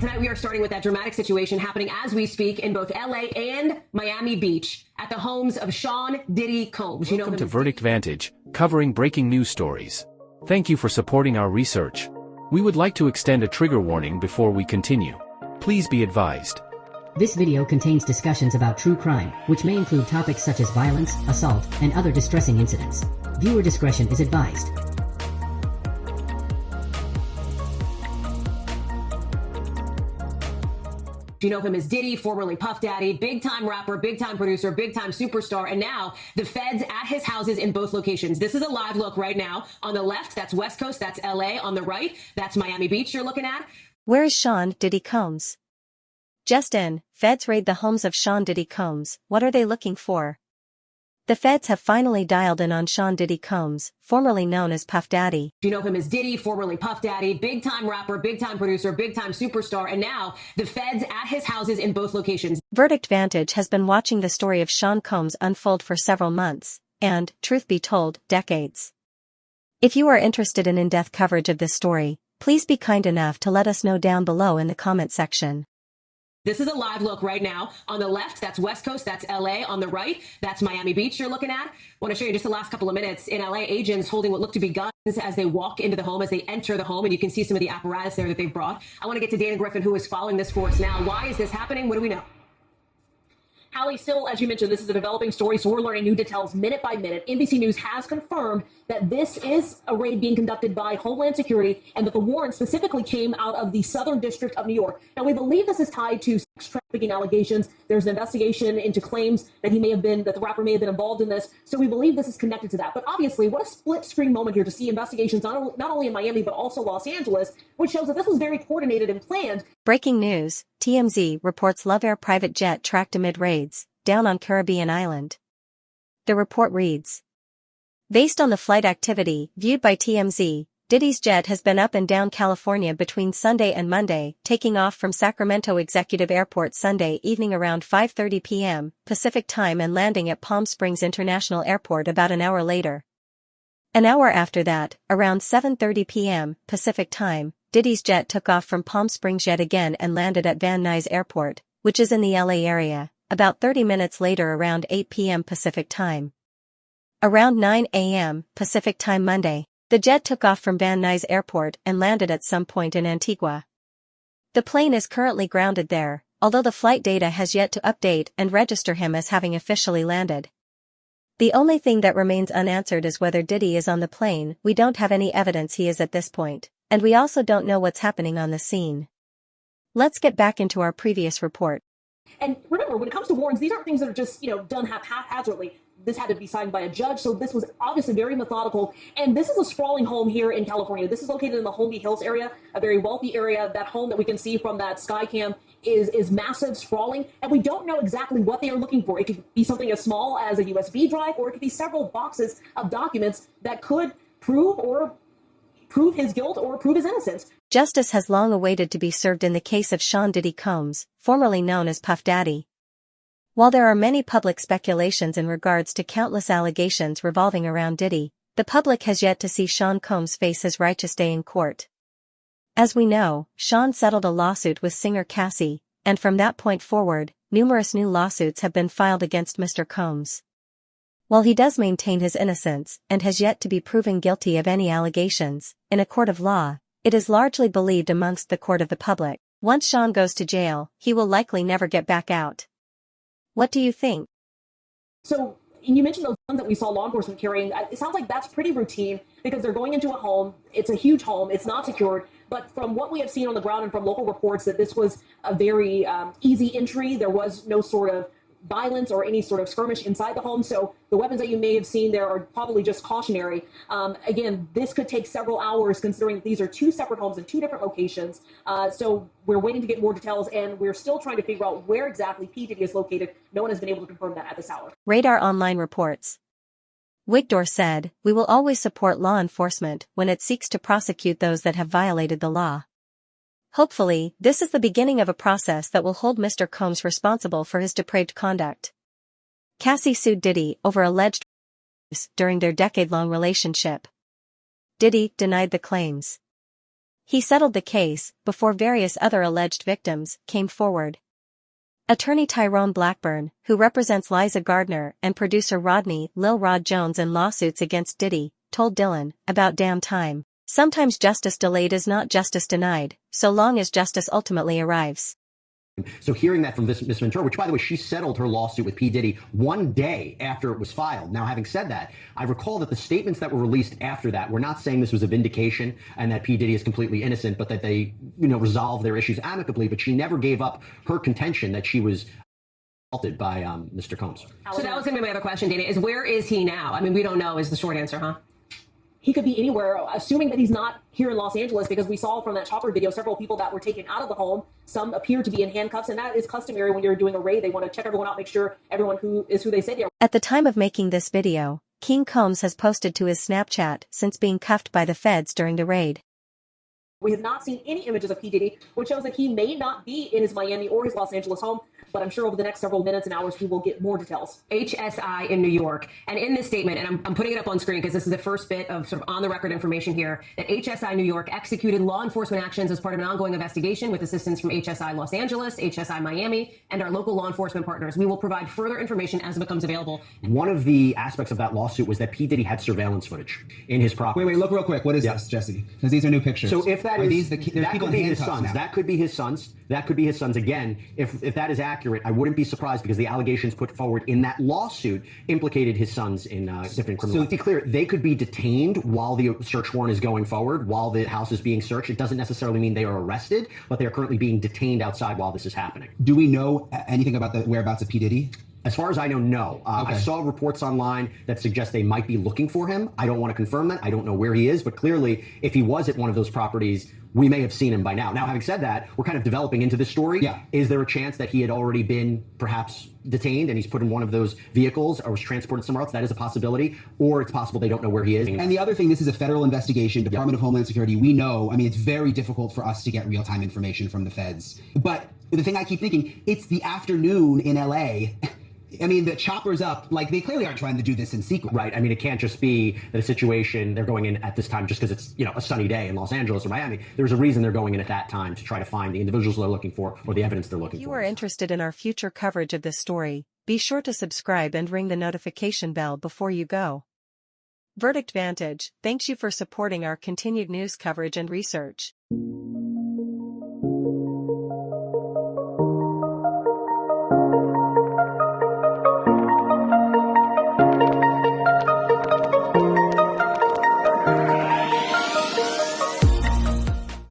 Tonight we are starting with that dramatic situation happening as we speak in both LA and Miami Beach at the homes of Sean Diddy Combs. Welcome to Verdict Vantage, covering breaking news stories. Thank you for supporting our research. We would like to extend a trigger warning before we continue. Please be advised. This video contains discussions about true crime, which may include topics such as violence, assault, and other distressing incidents. Viewer discretion is advised. You know him as Diddy, formerly Puff Daddy, big-time rapper, big-time producer, big-time superstar, and now the feds at his houses in both locations. This is a live look right now. On the left, that's West Coast, that's LA. On the right, that's Miami Beach you're looking at. Where is Sean Diddy Combs? Just in, feds raid the homes of Sean Diddy Combs. What are they looking for? The feds have finally dialed in on Sean Diddy Combs, formerly known as Puff Daddy. You know him as Diddy, formerly Puff Daddy, big-time rapper, big-time producer, big-time superstar, and now the feds at his houses in both locations. Verdict Vantage has been watching the story of Sean Combs unfold for several months, and, truth be told, decades. If you are interested in in-depth coverage of this story, please be kind enough to let us know down below in the comment section. This is a live look right now. On the left, that's West Coast, that's LA. On the right, that's Miami Beach you're looking at. I want to show you just the last couple of minutes. In LA, agents holding what look to be guns as they walk into the home, as they enter the home, and you can see some of the apparatus there that they've brought. I want to get to Dana Griffin, who is following this for us now. Why is this happening? What do we know? Hallie, still, as you mentioned, this is a developing story, so we're learning new details minute by minute. NBC News has confirmed that this is a raid being conducted by Homeland Security and that the warrant specifically came out of the Southern District of New York. Now, we believe this is tied to sex trafficking allegations. There's an investigation into claims that that the rapper may have been involved in this. So we believe this is connected to that. But obviously, what a split screen moment here to see investigations not only in Miami, but also Los Angeles, which shows that this was very coordinated and planned. Breaking news, TMZ reports Love Air private jet tracked amid raids, down on Caribbean island. The report reads, based on the flight activity viewed by TMZ, Diddy's jet has been up and down California between Sunday and Monday, taking off from Sacramento Executive Airport Sunday evening around 5:30 p.m. Pacific Time and landing at Palm Springs International Airport about an hour later. An hour after that, around 7:30 p.m. Pacific Time, Diddy's jet took off from Palm Springs yet again and landed at Van Nuys Airport, which is in the LA area, about 30 minutes later around 8 p.m. Pacific Time. Around 9 a.m. Pacific Time Monday, the jet took off from Van Nuys Airport and landed at some point in Antigua. The plane is currently grounded there, although the flight data has yet to update and register him as having officially landed. The only thing that remains unanswered is whether Diddy is on the plane. We don't have any evidence he is at this point, and we also don't know what's happening on the scene. Let's get back into our previous report. And remember, when it comes to warrants, these aren't things that are just, done haphazardly. This had to be signed by a judge, so this was obviously very methodical. And this is a sprawling home here in California. This is located in the Holmby Hills area, a very wealthy area. That home that we can see from that sky cam is massive, sprawling, and we don't know exactly what they are looking for. It could be something as small as a USB drive, or it could be several boxes of documents that could prove his guilt or prove his innocence. Justice has long awaited to be served in the case of Sean Diddy Combs, formerly known as Puff Daddy. While there are many public speculations in regards to countless allegations revolving around Diddy, the public has yet to see Sean Combs face his righteous day in court. As we know, Sean settled a lawsuit with singer Cassie, and from that point forward, numerous new lawsuits have been filed against Mr. Combs. While he does maintain his innocence and has yet to be proven guilty of any allegations, in a court of law, it is largely believed amongst the court of the public, once Sean goes to jail, he will likely never get back out. What do you think? So, you mentioned those guns that we saw law enforcement carrying. It sounds like that's pretty routine because they're going into a home. It's a huge home. It's not secured. But from what we have seen on the ground and from local reports, that this was a very easy entry. There was no sort of violence or any sort of skirmish inside the home. So the weapons that you may have seen there are probably just cautionary. Again, this could take several hours considering that these are two separate homes in two different locations. So we're waiting to get more details, and we're still trying to figure out where exactly P. Diddy is located. No one has been able to confirm that at this hour. Radar Online reports. Wigdor said, "We will always support law enforcement when it seeks to prosecute those that have violated the law. Hopefully, this is the beginning of a process that will hold Mr. Combs responsible for his depraved conduct." Cassie sued Diddy over alleged abuse during their decade-long relationship. Diddy denied the claims. He settled the case before various other alleged victims came forward. Attorney Tyrone Blackburn, who represents Liza Gardner and producer Rodney Lil Rod Jones in lawsuits against Diddy, told Dylan about damn time. Sometimes justice delayed is not justice denied, so long as justice ultimately arrives. So hearing that from Miss Ventura, which by the way, she settled her lawsuit with P. Diddy one day after it was filed. Now, having said that, I recall that the statements that were released after that were not saying this was a vindication and that P. Diddy is completely innocent, but that they, resolved their issues amicably. But she never gave up her contention that she was assaulted by Mr. Combs. So that was going to be my other question, Dana, is where is he now? I mean, we don't know is the short answer, huh? He could be anywhere, assuming that he's not here in Los Angeles, because we saw from that chopper video several people that were taken out of the home. Some appear to be in handcuffs, and that is customary when you're doing a raid. They want to check everyone out, make sure everyone who they say they are. At the time of making this video, King Combs has posted to his Snapchat since being cuffed by the feds during the raid. We have not seen any images of P. Diddy, which shows that he may not be in his Miami or his Los Angeles home, but I'm sure over the next several minutes and hours we will get more details. HSI in New York. And in this statement, and I'm putting it up on screen because this is the first bit of sort of on-the-record information here, that HSI New York executed law enforcement actions as part of an ongoing investigation with assistance from HSI Los Angeles, HSI Miami, and our local law enforcement partners. We will provide further information as it becomes available. One of the aspects of that lawsuit was that P. Diddy had surveillance footage in his property. Wait, look real quick. What is this, Jesse? Because these are new pictures. So if that are is, there's that people could be in his handcuffs sons. now. That could be his sons. That could be his sons. Again, if that is accurate, I wouldn't be surprised because the allegations put forward in that lawsuit implicated his sons in different criminal. So to be clear, they could be detained while the search warrant is going forward, while the house is being searched. It doesn't necessarily mean they are arrested, but they are currently being detained outside while this is happening. Do we know anything about the whereabouts of P. Diddy? As far as I know, no. Okay. I saw reports online that suggest they might be looking for him. I don't want to confirm that. I don't know where he is, but clearly, if he was at one of those properties, we may have seen him by now. Now, having said that, we're kind of developing into this story. Yeah. Is there a chance that he had already been perhaps detained and he's put in one of those vehicles or was transported somewhere else? That is a possibility. Or it's possible they don't know where he is. And the other thing, this is a federal investigation, Department of Homeland Security. We know, I mean, it's very difficult for us to get real-time information from the feds. But the thing I keep thinking, it's the afternoon in LA. I mean, the chopper's up. Like, they clearly aren't trying to do this in secret. Right. I mean, it can't just be that a situation they're going in at this time just because it's, a sunny day in Los Angeles or Miami. There's a reason they're going in at that time to try to find the individuals they're looking for or the evidence they're looking for. If you are interested in our future coverage of this story, be sure to subscribe and ring the notification bell before you go. Verdict Vantage thanks you for supporting our continued news coverage and research.